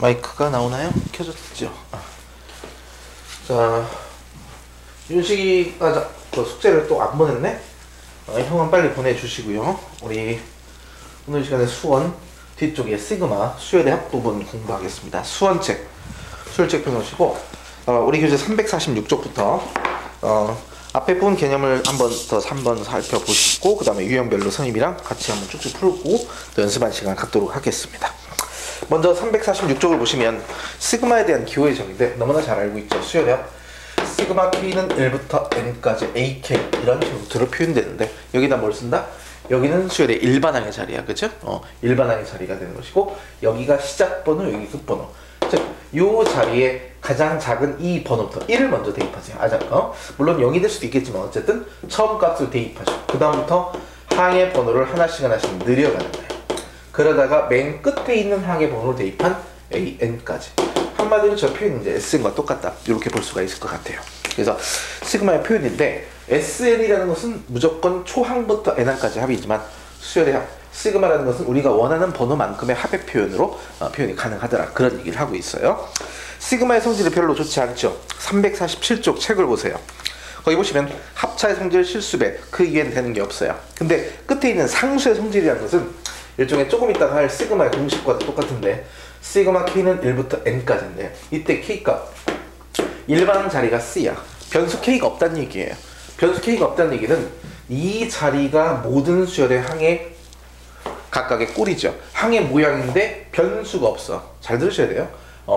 마이크가 나오나요? 켜졌죠? 자, 윤식이가 그 숙제를 또 안 보냈네? 형은 빨리 보내주시고요. 우리 오늘 시간에 수원 뒤쪽에 시그마 수열의 합 부분 공부하겠습니다. 수원책, 수열책 펴놓으시고 우리 교재 346쪽부터 앞에 부분 개념을 한번 더 3번 살펴보시고 그 다음에 유형별로 선임이랑 같이 한번 쭉쭉 풀고 또 연습한 시간 갖도록 하겠습니다. 먼저 346쪽을 보시면 시그마에 대한 기호의 정의인데 너무나 잘 알고 있죠. 수열의 합 시그마 K는 1부터 N까지 AK 이런 식으로 표현되는데 여기다 뭘 쓴다? 여기는 수열의 일반항의 자리야, 그죠? 일반항의 자리가 되는 것이고 여기가 시작번호, 여기 끝번호. 즉, 요 자리에 가장 작은 이 번호부터 1을 먼저 대입하세요. 물론 0이 될 수도 있겠지만 어쨌든 처음 값을 대입하죠. 그 다음부터 항의 번호를 하나씩 늘려가는 거예요. 그러다가 맨 끝에 있는 항의 번호를 대입한 AN까지. 한마디로 저 표현이 이제 SN과 똑같다. 이렇게 볼 수가 있을 것 같아요. 그래서 시그마의 표현인데 SN이라는 것은 무조건 초항부터 N항까지 합이지만 수열의 합, 시그마라는 것은 우리가 원하는 번호만큼의 합의 표현으로 표현이 가능하더라. 그런 얘기를 하고 있어요. 시그마의 성질이 별로 좋지 않죠. 347쪽 책을 보세요. 거기 보시면 합차의 성질, 실수배 그 이외에는 되는 게 없어요. 근데 끝에 있는 상수의 성질이라는 것은 일종의 조금 이따가 할 시그마의 공식과도 똑같은데 시그마 K는 1부터 N까지인데 이때 K값 일반항 자리가 C야. 변수 K가 없다는 얘기예요. 변수 K가 없다는 얘기는 이 자리가 모든 수열의 항의 각각의 꼴이죠. 항의 모양인데 변수가 없어. 잘 들으셔야 돼요.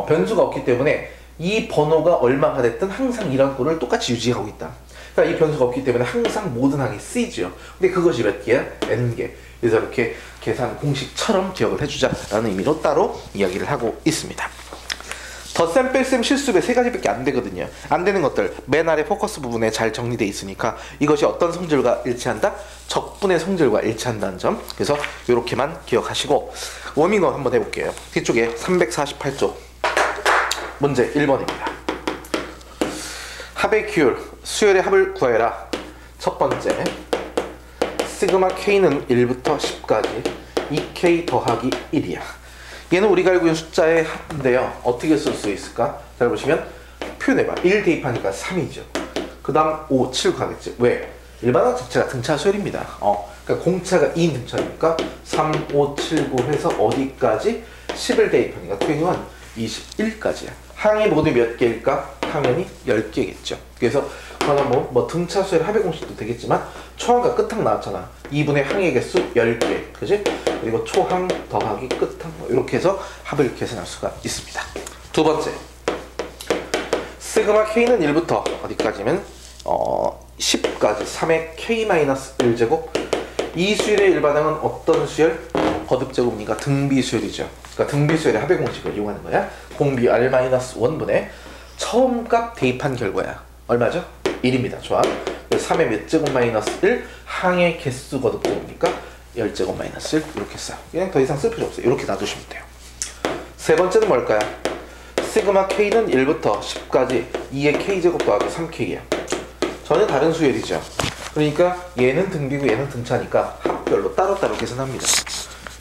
변수가 없기 때문에 이 번호가 얼마가 됐든 항상 이런 꼴을 똑같이 유지하고 있다. 그러니까 이 변수가 없기 때문에 항상 모든 항이 C죠. 근데 그것이 몇 개야? N개. 그래서 이렇게 계산 공식처럼 기억을 해주자라는 의미로 따로 이야기를 하고 있습니다. 덧셈, 뺄셈, 실수배 세 가지밖에 안 되거든요. 안 되는 것들 맨 아래 포커스 부분에 잘 정리되어 있으니까 이것이 어떤 성질과 일치한다? 적분의 성질과 일치한다는 점. 그래서 이렇게만 기억하시고 워밍업 한번 해볼게요. 뒤쪽에 348쪽 문제 1번입니다. 합의 기울, 수열의 합을 구해라. 첫 번째, 시그마 K는 1부터 10까지 2K 더하기 1이야. 얘는 우리가 알고 있는 숫자의 합인데요. 어떻게 쓸 수 있을까? 잘 보시면 표현해봐. 1 대입하니까 3이죠. 그 다음 5, 7 가겠지. 왜? 일반항 자체가 등차 수열입니다. 그러니까 공차가 2인 등차니까 3, 5, 7, 9 해서 어디까지? 10을 대입하니까 토행은 21까지야. 항이 모두 몇 개일까? 당연히 10개겠죠. 그래서 그러나 뭐 등차 수열 합의 공식도 되겠지만 초항과 끝항 나왔잖아. 2분의 항의 개수 10개. 그지? 그리고 초항 더하기 끝항 이렇게 해서 합을 계산할 수가 있습니다. 두 번째, 시그마 K는 1부터 어디까지면 10까지 3의 K-1제곱. 이 수열의 일반항은 어떤 수열? 거듭제곱이니까 등비수열이죠. 그러니까 등비수열의 합의 공식을 이용하는 거야. 공비 R-1분의 처음 값 대입한 결과야. 얼마죠? 1입니다. 좋아. 3의 몇 제곱 마이너스 1 항의 개수 거듭제곱이니까 10제곱 마이너스 1 이렇게 써. 그냥 더 이상 쓸 필요 없어요. 이렇게 놔두시면 돼요. 세 번째는 뭘까요? 시그마 K는 1부터 10까지 2의 K제곱 더하기 3K야. 전혀 다른 수열이죠. 그러니까 얘는 등비고 얘는 등차니까 합별로 따로따로 계산합니다.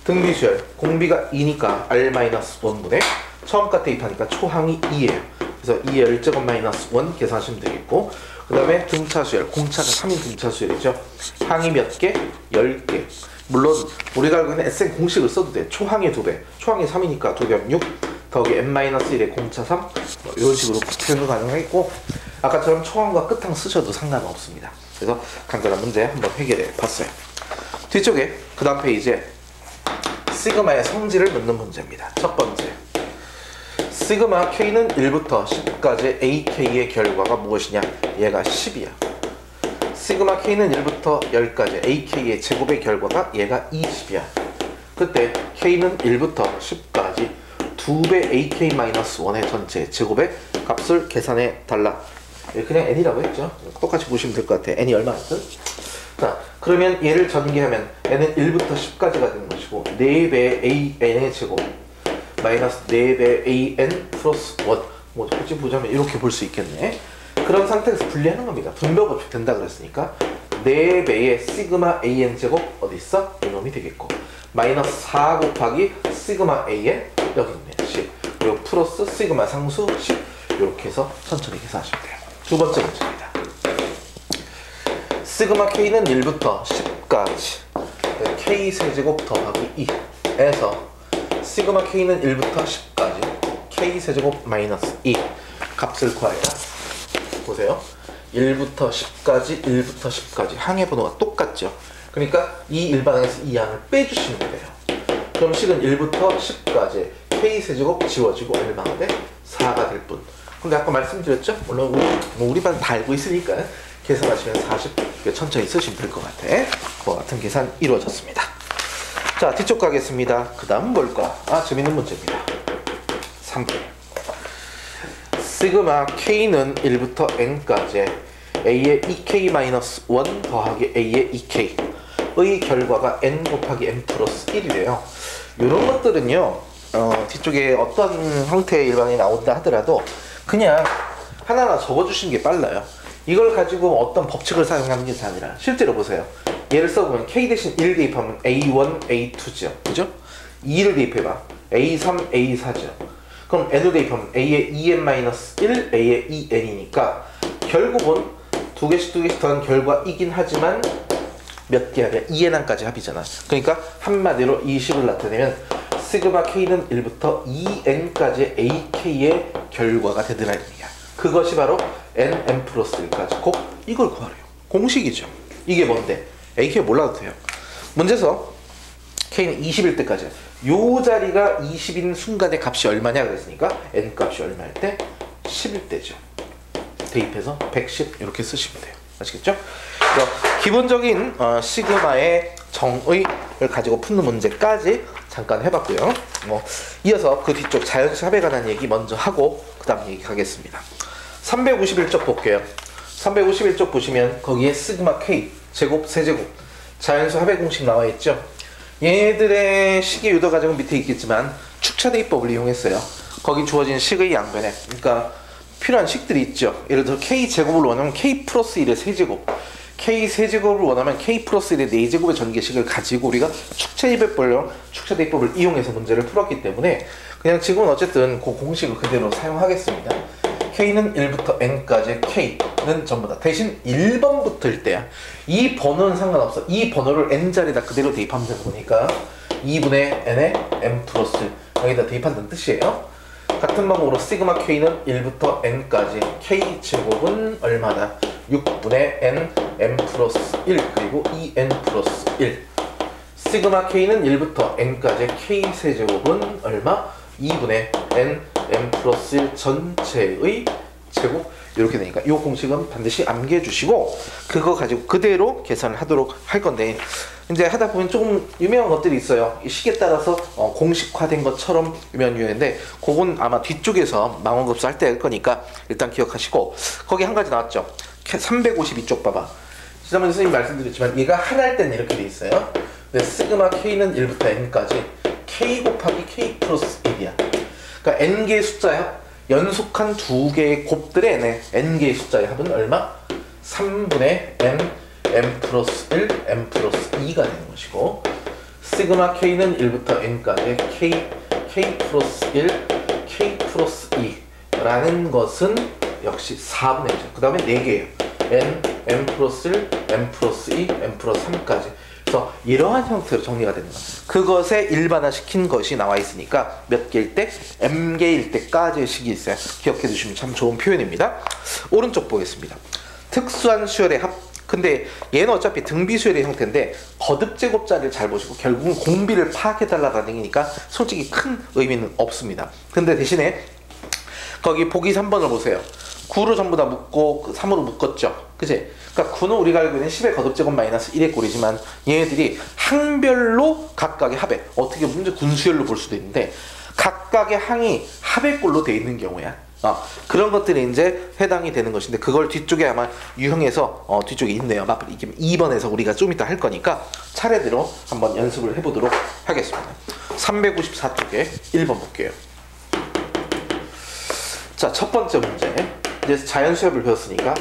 등비수열, 공비가 2니까 R-1분의 처음 값 대입하니까 초항이 2예요. 그래서 2의 10제곱 마이너스 1 계산하시면 되겠고 그 다음에 등차수열, 공차가 3인 등차수열이죠. 항이 몇 개? 10개. 물론 우리가 알고 있는 SN 공식을 써도 돼. 초항의 2배, 초항이 3이니까 2배 6 더하기 n-1의 공차 3 이런 식으로 표현도 가능하겠고 아까처럼 초항과 끝항 쓰셔도 상관없습니다. 그래서 간단한 문제 한번 해결해 봤어요. 뒤쪽에 그 다음 페이지에 시그마의 성질을 묻는 문제입니다. 첫 번째, 시그마 K는 1부터 10까지 AK의 결과가 무엇이냐? 얘가 10이야. 시그마 K는 1부터 10까지 AK의 제곱의 결과가 얘가 20이야. 그때 K는 1부터 10까지 2배 AK-1의 전체 제곱의 값을 계산해 달라. 그냥 N이라고 했죠. 똑같이 보시면 될 것 같아. N이 얼마였든. 자, 그러면 얘를 전개하면 N은 1부터 10까지가 되는 것이고 4배의 AN의 제곱 마이너스 4배 AN 플러스 1 뭐 굳이 보자면 이렇게 볼 수 있겠네. 그런 상태에서 분리하는 겁니다. 분배법칙 된다 그랬으니까 4배의 시그마 AN 제곱 어디 있어? 이놈이 되겠고 마이너스 4 곱하기 시그마 AN 여기 있네. 10 그리고 플러스 시그마 상수 10 이렇게 해서 천천히 계산하시면 돼요. 두 번째 문제입니다. 시그마 K는 1부터 10까지 K 세제곱 더하기 2에서 시그마 K는 1부터 10까지 K 세제곱 마이너스 2 값을 구하자. 보세요. 1부터 10까지 1부터 10까지 항의 번호가 똑같죠. 그러니까 이 일반항에서 이 양을 빼주시면 돼요. 그럼 식은 1부터 10까지 K 세제곱 지워지고 얼마가 돼? 4가 될 뿐. 근데 아까 말씀드렸죠? 물론 우리 반 다 알고 있으니까 계산하시면 40 천천히 쓰시면 될 것 같아. 그와 같은 계산 이루어졌습니다. 자, 뒤쪽 가겠습니다. 그 다음 뭘까? 재밌는 문제입니다. 3번. 시그마 K는 1부터 N까지 A의 2K-1 더하기 A의 2K의 결과가 N 곱하기 N 플러스 1이래요. 이런 것들은요, 뒤쪽에 어떤 형태의 일반이 나온다 하더라도 그냥 하나하나 적어주시는 게 빨라요. 이걸 가지고 어떤 법칙을 사용하는 게 아니라 실제로 보세요. 얘를 써보면 K 대신 1 대입하면 A1, A2죠. 그죠? 2를 대입해봐. A3, A4죠. 그럼 N을 대입하면 A의 2N-1, A의 2N이니까 결국은 두 개씩 더한 결과이긴 하지만 몇 개 합이야? 2N까지 합이잖아. 그러니까 한마디로 이 식을 나타내면 시그마 K는 1부터 2N까지 AK의 결과가 되더라 얘기야. 그것이 바로 N, N 플러스 1까지 곱 이걸 구하래요. 공식이죠. 이게 뭔데? AK 몰라도 돼요. 문제에서 K는 20일 때까지 요 자리가 20인 순간의 값이 얼마냐 그랬으니까 N 값이 얼마일 때? 10일 때죠. 대입해서 110 이렇게 쓰시면 돼요. 아시겠죠? 그래서 기본적인 시그마의 정의를 가지고 푸는 문제까지 잠깐 해봤고요. 이어서 그 뒤쪽 자연수 합에 관한 얘기 먼저 하고 그 다음 얘기 가겠습니다. 351쪽 볼게요. 351쪽 보시면 거기에 시그마 K 제곱 세제곱 자연수 합의 공식 나와 있죠. 얘네들의 식의 유도 과정은 밑에 있겠지만 축차 대입법을 이용했어요. 거기 주어진 식의 양변에 그러니까 필요한 식들이 있죠. 예를 들어 K 제곱을 원하면 K 플러스 1의 세제곱, K 세제곱을 원하면 K 플러스 1의 4제곱의 전개식을 가지고 우리가 축차 대입법을 이용해서 문제를 풀었기 때문에 그냥 지금은 어쨌든 그 공식을 그대로 사용하겠습니다. K는 1부터 N까지 K는 전부 다 대신 1번부터일 때야. 이 번호는 상관없어. 이 번호를 N자리에다 그대로 대입하면 되는 거니까 2분의 N에 M 플러스 여기다 대입한다는 뜻이에요. 같은 방법으로 시그마 K는 1부터 N까지 K제곱은 얼마다? 6분의 N M 플러스 1 그리고 2N 플러스 1 시그마 K는 1부터 N까지 K세제곱은 얼마? 2분의 N M 플러스 1 전체의 제곱 이렇게 되니까 이 공식은 반드시 암기해 주시고 그거 가지고 그대로 계산을 하도록 할 건데 이제 하다 보면 조금 유명한 것들이 있어요. 이 식에 따라서 공식화된 것처럼 유명한데 그건 아마 뒤쪽에서 망원급수 할 때 할 거니까 일단 기억하시고 거기 한 가지 나왔죠. 352쪽 봐봐. 지난번에 선생님이 말씀드렸지만 얘가 하나일 때는 이렇게 돼 있어요. 근데 시그마 K는 1부터 N까지 K 곱하기 K 플러스 1이야. 그러니까 N개의 숫자야. 연속한 두 개의 곱들의 N개의 숫자의 합은 얼마? 3분의 N M 플러스 1, M 플러스 2가 되는 것이고 시그마 K는 1부터 N까지 K 플러스 1, K 플러스 2라는 것은 역시 4분의 1. 그 다음에 4개예요. N, M 플러스 1, M 플러스 2, M 플러스 3까지. 그래서 이러한 형태로 정리가 되는 거예요. 그것에 일반화시킨 것이 나와 있으니까 몇 개일 때? M개일 때까지의 식이 있어요. 기억해 두시면 참 좋은 표현입니다. 오른쪽 보겠습니다. 특수한 수열의 합. 근데 얘는 어차피 등비 수열의 형태인데 거듭 제곱자를 잘 보시고 결국은 공비를 파악해달라는 얘기니까 솔직히 큰 의미는 없습니다. 근데 대신에 거기 보기 3번을 보세요. 9로 전부 다 묶고 3으로 묶었죠. 그치? 그러니까 9는 우리가 알고 있는 10의 거듭제곱 마이너스 1의 꼴이지만 얘네들이 항별로 각각의 합에 어떻게 보면 군수열로 볼 수도 있는데 각각의 항이 합의 꼴로 돼 있는 경우야. 그런 것들이 이제 해당이 되는 것인데 그걸 뒤쪽에 아마 유형에서 뒤쪽에 있네요. 이게 2번에서 우리가 좀 이따 할 거니까 차례대로 한번 연습을 해보도록 하겠습니다. 354쪽에 1번 볼게요. 자, 첫 번째 문제. 이제 자연수합을 배웠으니까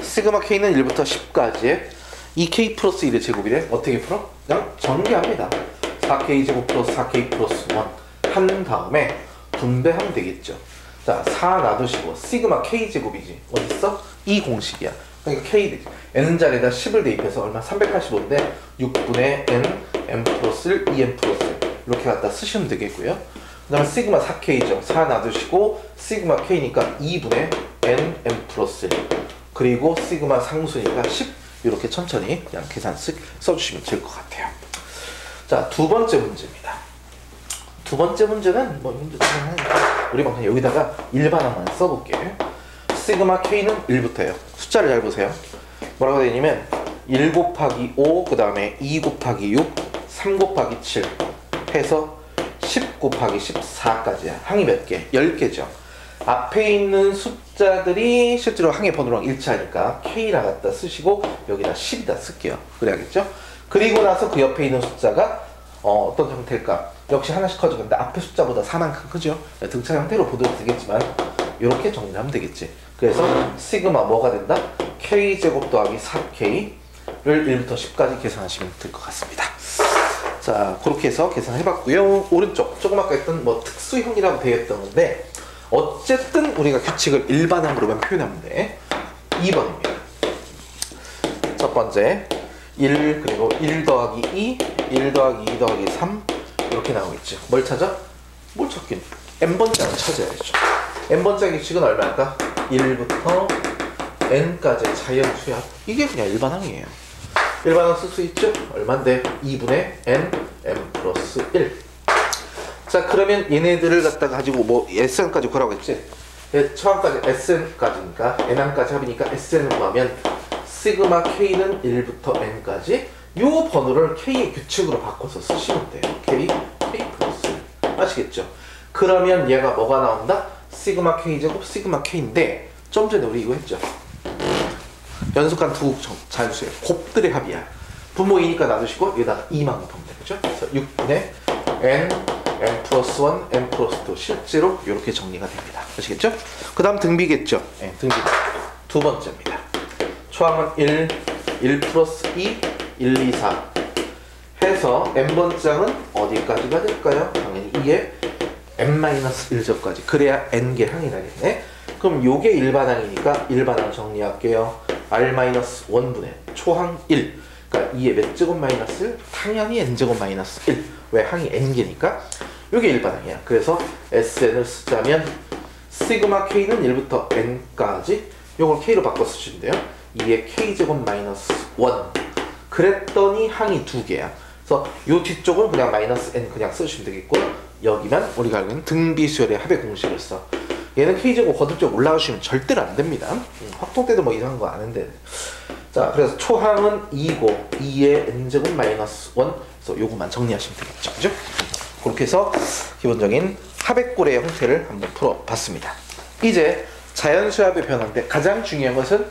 시그마 K는 1부터 10까지의 2K 플러스 1의 제곱이래. 어떻게 풀어? 그냥 전개합니다. 4K 제곱 플러스 4K 플러스 1 한 다음에 분배하면 되겠죠. 자, 4 놔두시고 시그마 K제곱이지. 어딨어? 이 공식이야. 그러니까 K 되지. N자리에다 10을 대입해서 얼마? 385인데 6분의 N, M 플러스 1, 2M 플러스 1 이렇게 갖다 쓰시면 되겠고요. 그 다음에 시그마 4K죠. 4 놔두시고 시그마 K니까 2분의 N, M 플러스 1 그리고 시그마 상수니까 10 이렇게 천천히 그냥 계산식 써주시면 될 것 같아요. 자, 두 번째 문제입니다. 두 번째 문제는 뭐 우리 그냥 여기다가 일반항만 써볼게. 시그마 K는 1부터예요. 숫자를 잘 보세요. 뭐라고 되어 있냐면 1 곱하기 5, 그 다음에 2 곱하기 6, 3 곱하기 7 해서 10 곱하기 14까지야. 항이 몇 개? 10개죠. 앞에 있는 숫자들이 실제로 항의 번호랑 일치하니까 K라 갖다 쓰시고 여기다 10이다 쓸게요. 그래야겠죠? 그리고 나서 그 옆에 있는 숫자가 어떤 형태일까? 역시 하나씩 커져가는데 앞에 숫자보다 4만큼 크죠? 등차 형태로 보도 되겠지만 이렇게 정리를 하면 되겠지. 그래서 시그마 뭐가 된다? K제곱 더하기 4K를 1부터 10까지 계산하시면 될 것 같습니다. 자, 그렇게 해서 계산해봤고요. 오른쪽 조금 아까 했던 뭐 특수형이라고 되어 있던 건데 어쨌든 우리가 규칙을 일반항으로만 표현하면 돼. 2번입니다. 첫 번째 1 그리고 1 더하기 2, 1 더하기 2 더하기 3 이렇게 나오겠죠. 뭘 찾아? 뭘 찾긴? n번짝을 찾아야죠. n번짝 규칙은 얼마일까? 1부터 n까지의 자연수야. 이게 그냥 일반항이에요. 일반항 쓸 수 있죠? 얼만데? 2분의 n, m 플러스 1. 자, 그러면 얘네들을 갖다가 가지고 뭐 sn까지 구하라고 했지? 처음까지 sn까지니까 n항까지 합이니까 sn을 구하면 시그마 k는 1부터 n까지 요 번호를 k의 규칙으로 바꿔서 쓰시면 돼요. k 플러스 1. 아시겠죠? 그러면 얘가 뭐가 나온다? 시그마 k제곱 시그마 k인데 좀 전에 우리 이거 했죠? 연속한 두 자연수의 곱들의 합이야. 분모이니까 놔두시고 여기다가 2만 곱하면 되죠? 그래서 6분의 n, m 플러스 1, m 플러스 2 실제로 이렇게 정리가 됩니다. 아시겠죠? 그 다음 등비겠죠? 네, 등비. 두 번째입니다. 초항은 1 플러스 2, 1, 2, 4 해서 n번짝은 어디까지가 될까요? 당연히 2에 n-1접까지. 그래야 n개 항이 나겠네. 그럼 요게 일반항이니까 일반항 정리할게요. r-1분의 초항 1. 그러니까 2의 몇 제곱 마이너스 1? 당연히 n제곱 마이너스 1. 왜? 항이 n개니까. 요게 일반항이야. 그래서 sn을 쓰자면 시그마 k는 1부터 n까지 요걸 k로 바꿔 쓰시면 돼요. 2의 k제곱 마이너스 1. 그랬더니 항이 두 개야. 그래서 요 뒤쪽은 그냥 마이너스 n 그냥 쓰시면 되겠고 여기만 우리가 알고 있는 등비수열의 합의 공식을 써. 얘는 k제곱 거듭적 올라가시면 절대로 안 됩니다. 확통 때도 뭐 이상한 거 아는데. 자, 그래서 초항은 2고 2의 n제곱 마이너스 1. 그래서 요거만 정리하시면 되겠죠. 그죠? 그렇게 해서 기본적인 합의꼴의 형태를 한번 풀어봤습니다. 이제 자연수합의 변화인데 가장 중요한 것은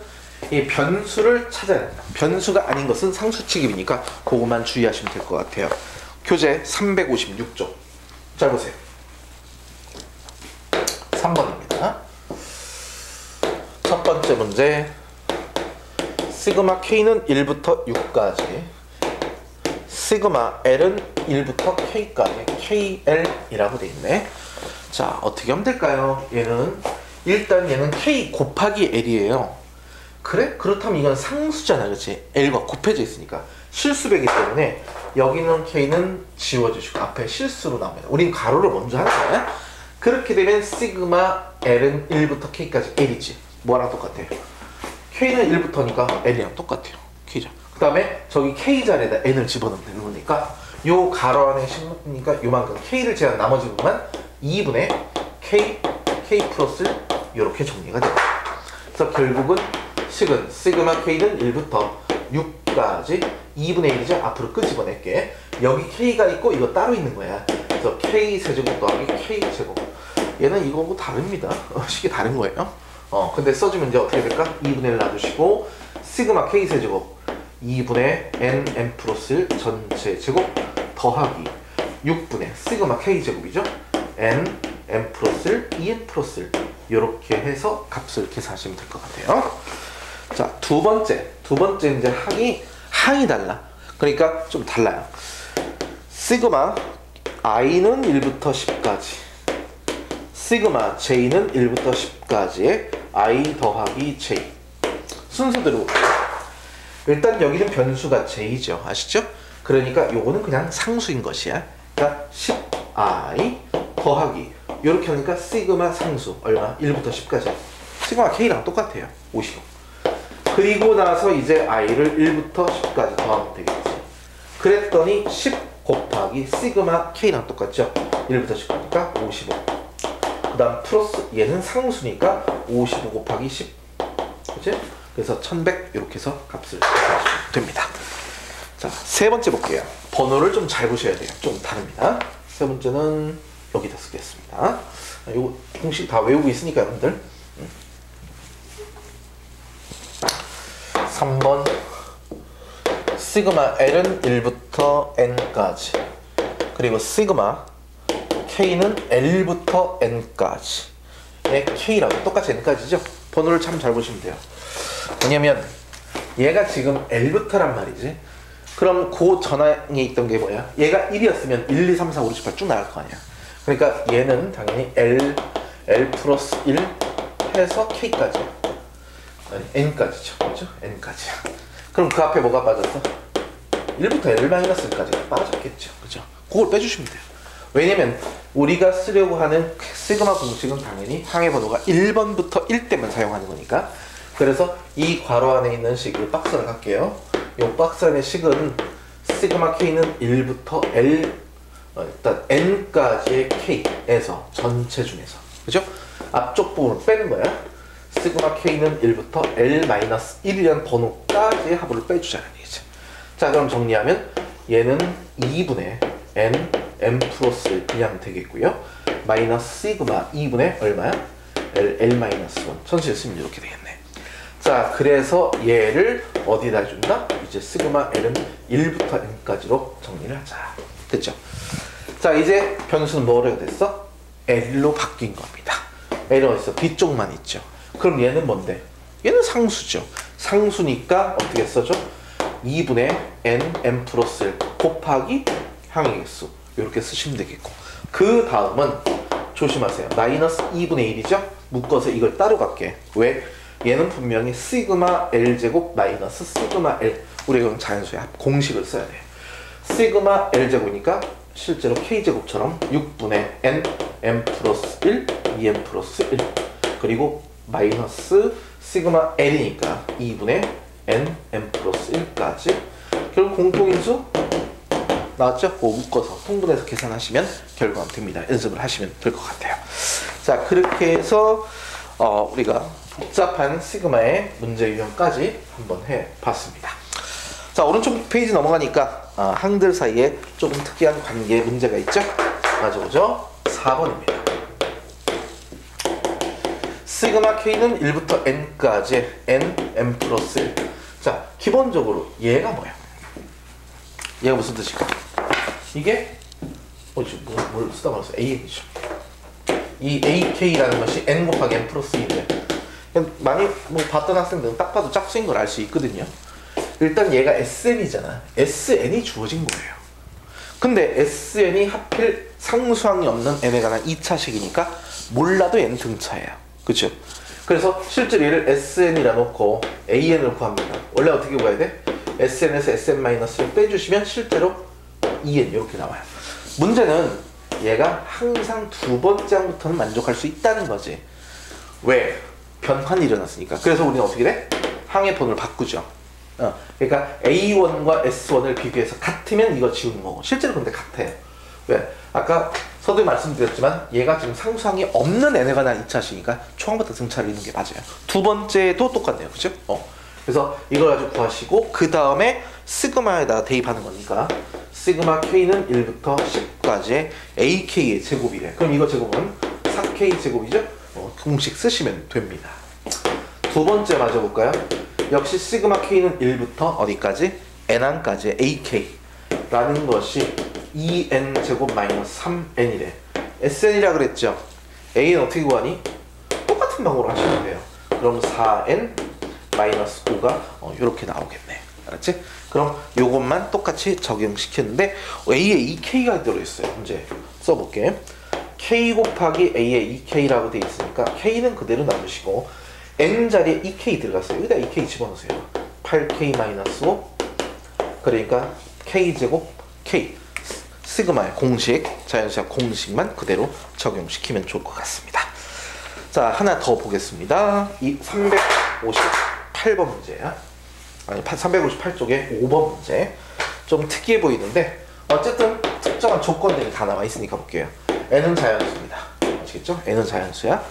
이 변수를 찾아야 된다. 변수가 아닌 것은 상수치기이니까 그것만 주의하시면 될 것 같아요. 교재 356쪽. 잘 보세요. 3번입니다. 첫 번째 문제. 시그마 K는 1부터 6까지. 시그마 L은 1부터 K까지. KL이라고 되어 있네. 자, 어떻게 하면 될까요? 일단 얘는 K 곱하기 L이에요. 그래? 그렇다면 이건 상수잖아, 그렇지? L과 곱해져 있으니까 실수배기 때문에 여기는 K는 지워주시고 앞에 실수로 나옵니다. 우린 가로를 먼저 하는 거야. 그렇게 되면 시그마 L은 1부터 K까지 L이지. 뭐랑 똑같아요? K는 1부터니까 L이랑 똑같아요. K자. 그 다음에 저기 K 자리에다 N을 집어넣으면 되는 거니까 요 가로 안에 심으니까 요만큼 K를 제한 나머지 부분만 2분의 K 플러스 이렇게 정리가 됩니다. 그래서 결국은 식은 시그마 K는 1부터 6까지 2분의 1이죠. 앞으로 끄집어낼게. 여기 K가 있고 이거 따로 있는 거야. 그래서 K 세제곱 더하기 K 제곱. 얘는 이거하고 다릅니다. 식이 다른 거예요. 근데 써주면 이제 어떻게 될까? 2분의 1 놔두시고 시그마 K 세제곱 2분의 n m 플러스 1 전체 제곱 더하기 6분의 시그마 K 제곱이죠. n m 플러스 1 2n 플러스 1 이렇게 해서 값을 계산하시면 될 것 같아요. 자, 두 번째 이제 항이 달라. 그러니까 좀 달라요. 시그마 i는 1부터 10까지 시그마 j는 1부터 10까지의 i 더하기 j. 순서대로 볼게요. 일단 여기는 변수가 j죠. 아시죠? 그러니까 요거는 그냥 상수인 것이야. 그러니까 10i 더하기 이렇게 하니까 시그마 상수 얼마? 1부터 10까지. 시그마 k랑 똑같아요. 55. 그리고 나서 이제 i를 1부터 10까지 더하면 되겠지. 그랬더니 10 곱하기 시그마 k랑 똑같죠? 1부터 10까지니까 55. 그 다음 플러스 얘는 상수니까 55 곱하기 10. 그치? 그래서 1100 이렇게 해서 값을 구하시면 됩니다. 자, 세 번째 볼게요. 번호를 좀 잘 보셔야 돼요. 좀 다릅니다. 세 번째는 여기다 쓰겠습니다. 이거 공식 다 외우고 있으니까 여러분들. 3번 시그마 L은 1부터 N까지 그리고 시그마 K는 L부터 N까지 K라고 똑같이 N까지죠? 번호를 참 잘 보시면 돼요. 왜냐면 얘가 지금 L부터란 말이지. 그럼 그 전항에 있던 게 뭐야? 얘가 1이었으면 1, 2, 3, 4, 5, 6, 7, 8 쭉 나갈 거 아니야. 그러니까 얘는 당연히 L 플러스 1 해서 K까지. 아니 N까지죠. 그렇죠? N까지. 그럼 그 앞에 뭐가 빠졌어? 1부터 L-1까지 빠졌겠죠. 그죠? 그걸 빼주시면 돼요. 왜냐면 우리가 쓰려고 하는 시그마 공식은 당연히 항의 번호가 1번부터 1대만 사용하는 거니까. 그래서 이 괄호 안에 있는 식, 이 박스를 갈게요. 이 박스 안의 식은 시그마 K는 1부터 L, 일단 N까지의 K에서 전체 중에서. 그죠? 앞쪽 부분을 빼는 거야. 시그마 K는 1부터 L-1이라는 번호까지의 합을 빼주자는 얘기지. 자, 그럼 정리하면 얘는 2분의 N, M 플러스 1 그냥 되겠고요. 마이너스 시그마 2분의 얼마야? L-1. 전체 쓰면 이렇게 되겠네. 자, 그래서 얘를 어디다 해준다? 이제 시그마 L은 1부터 N까지로 정리를 하자. 됐죠? 자, 이제 변수는 뭐로 해야 됐어? L로 바뀐 겁니다. L은 어딨어? 뒤쪽만 있죠. 그럼 얘는 뭔데? 얘는 상수죠. 상수니까 어떻게 써줘? 2분의 N, M 플러스 1 곱하기 항의 개수. 이렇게 쓰시면 되겠고. 그 다음은 조심하세요. 마이너스 2분의 1이죠? 묶어서 이걸 따로 갈게. 왜? 얘는 분명히 시그마 L제곱 마이너스 시그마 L. 우리가 이건 자연수의 공식을 써야 돼요. 시그마 L제곱이니까 실제로 K제곱처럼 6분의 N, M 플러스 1, 2M 플러스 1. 그리고 마이너스 시그마 L이니까 2분의 N, M 플러스 1까지. 결국 공통인수 나왔죠? 그거 묶어서 통분해서 계산하시면 결과가 됩니다. 연습을 하시면 될 것 같아요. 자, 그렇게 해서 우리가 복잡한 시그마의 문제 유형까지 한번 해봤습니다. 자, 오른쪽 페이지 넘어가니까 항들 사이에 조금 특이한 관계의 문제가 있죠? 맞아, 그죠? 4번입니다. 시그마 K는 1부터 N까지 N, M 플러스 1. 자, 기본적으로 얘가 뭐야? 얘가 무슨 뜻일까? 이게 뭘 쓰다 말았어? AN이죠. 이 AK라는 것이 N 곱하기 N 플러스 1이래. 많이 봤던 학생들은 딱 봐도 짝수인 걸 알 수 있거든요. 일단 얘가 SN이잖아. SN이 주어진 거예요. 근데 SN이 하필 상수항이 없는 N에 관한 2차식이니까 몰라도 N 등차예요. 그쵸? 그래서 실제로 얘를 SN이라 놓고 AN을 구합니다. 원래 어떻게 구해야 돼? SN에서 SN-를 빼주시면 실제로 EN 이렇게 나와요. 문제는 얘가 항상 두 번째 항부터는 만족할 수 있다는 거지. 왜? 변환이 일어났으니까. 그래서 우리는 어떻게 돼? 항의 번호를 바꾸죠. 그러니까 A1과 S1을 비교해서 같으면 이거 지우는 거고, 실제로 근데 같아요. 왜? 아까 서두에 말씀드렸지만 얘가 지금 상수항이 없는 N에 관한 2차식이니까 초항부터 등차를 읽는 게 맞아요. 두 번째도 똑같네요. 그죠? 그래서 이걸 가지고 구하시고 그 다음에 시그마에다가 대입하는 거니까 시그마 K는 1부터 10까지의 AK의 제곱이래. 그럼 이거 제곱은 4K 제곱이죠? 공식 쓰시면 됩니다. 두 번째 맞아볼까요? 역시 시그마 K는 1부터 어디까지? N1까지의 AK라는 것이 2N 제곱 마이너스 3N이래. SN이라 그랬죠? A는 어떻게 구하니? 똑같은 방법으로 하시면 돼요. 그럼 4N 마이너스 5가 이렇게 나오겠네. 알았지? 그럼 요것만 똑같이 적용시켰는데 A에 2K가 들어있어요. 문제 써볼게. K 곱하기 A에 2K라고 돼 있으니까 K는 그대로 놔두시고 N 자리에 2K 들어갔어요. 여기다 2K 집어넣으세요. 8K-5 그러니까 K제곱 K 시그마의 공식, 자연수학 공식만 그대로 적용시키면 좋을 것 같습니다. 자, 하나 더 보겠습니다. 이 358번 문제야. 아니 358쪽에 5번 문제. 좀 특이해 보이는데 어쨌든 특정한 조건들이 다 나와 있으니까 볼게요. n은 자연수입니다. 아시겠죠? n은 자연수야.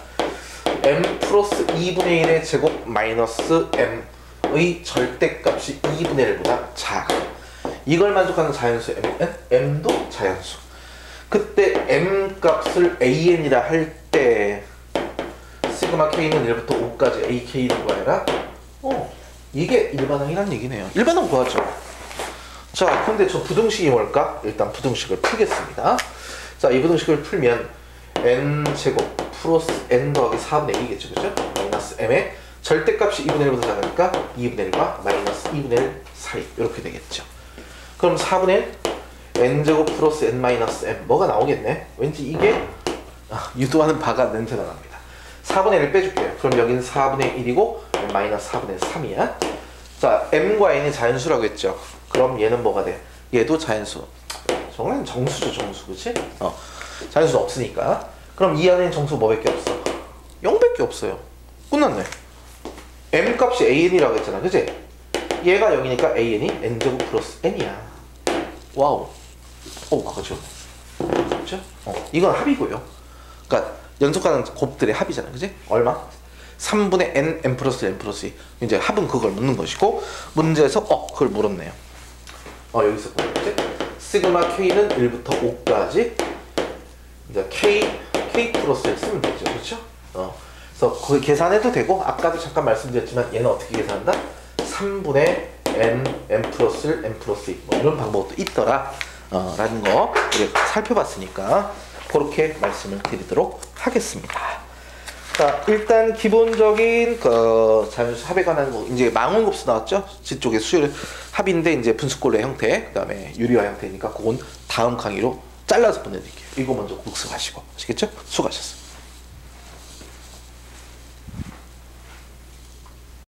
m 플러스 2분의 1의 제곱 마이너스 m의 절대값이 2분의 1보다 작아. 이걸 만족하는 자연수 mn, m도 자연수. 그때 m 값을 an이라 할 때 시그마 k는 1부터 5까지 ak를 구하라. 이게 일반항이란 얘기네요. 일반항 구하죠. 자, 근데 저 부등식이 뭘까? 일단 부등식을 풀겠습니다. 자, 이 부등식을 풀면 n제곱 플러스 n 더하기 4분의 1이겠죠, 그죠? 마이너스 m의 절대값이 2분의 1보다 작으니까 2분의 1과 마이너스 2분의 1 사이 이렇게 되겠죠. 그럼 4분의 1 n제곱 플러스 n 마이너스 m 뭐가 나오겠네? 왠지 이게 유도하는 바가 냄새가 납니다. 4분의 1을 빼줄게요. 그럼 여기는 4분의 1이고 마이너스 4분의 3이야. 자, m과 n이 자연수라고 했죠. 그럼 얘는 뭐가 돼? 얘도 자연수. 정말 정수죠, 정수, 그치? 자연수는 없으니까. 그럼 이 안에 정수 뭐밖에 없어? 0밖에 없어요. 끝났네. m 값이 an이라고 했잖아, 그치? 얘가 0이니까 an이 n제곱 플러스 n이야. 와우. 그렇죠. 그렇죠? 이건 합이고요. 그러니까 연속하는 곱들의 합이잖아, 그치? 얼마? 3분의 n 플러스 n 플러스 2. 이제 합은 그걸 묻는 것이고, 문제에서 그걸 물었네요. 여기서 보겠지? 시그마 k는 1부터 5까지 이제 k 플러스를 쓰면 되죠, 그렇죠? 그래서 거기 계산해도 되고, 아까도 잠깐 말씀드렸지만 얘는 어떻게 계산한다? 3분의 n 플러스 1, n 플러스 2 뭐 이런 방법도 있더라 라는 거 우리가 살펴봤으니까 그렇게 말씀을 드리도록 하겠습니다. 자, 일단 기본적인 자연수 합에 관한 거 이제 망원급수 나왔죠? 뒤쪽에 수열 합인데 이제 분수꼴의 형태, 그다음에 유리화 형태니까 그건 다음 강의로 잘라서 보내드릴게요. 이거 먼저 복습하시고 아시겠죠? 수고하셨습니다.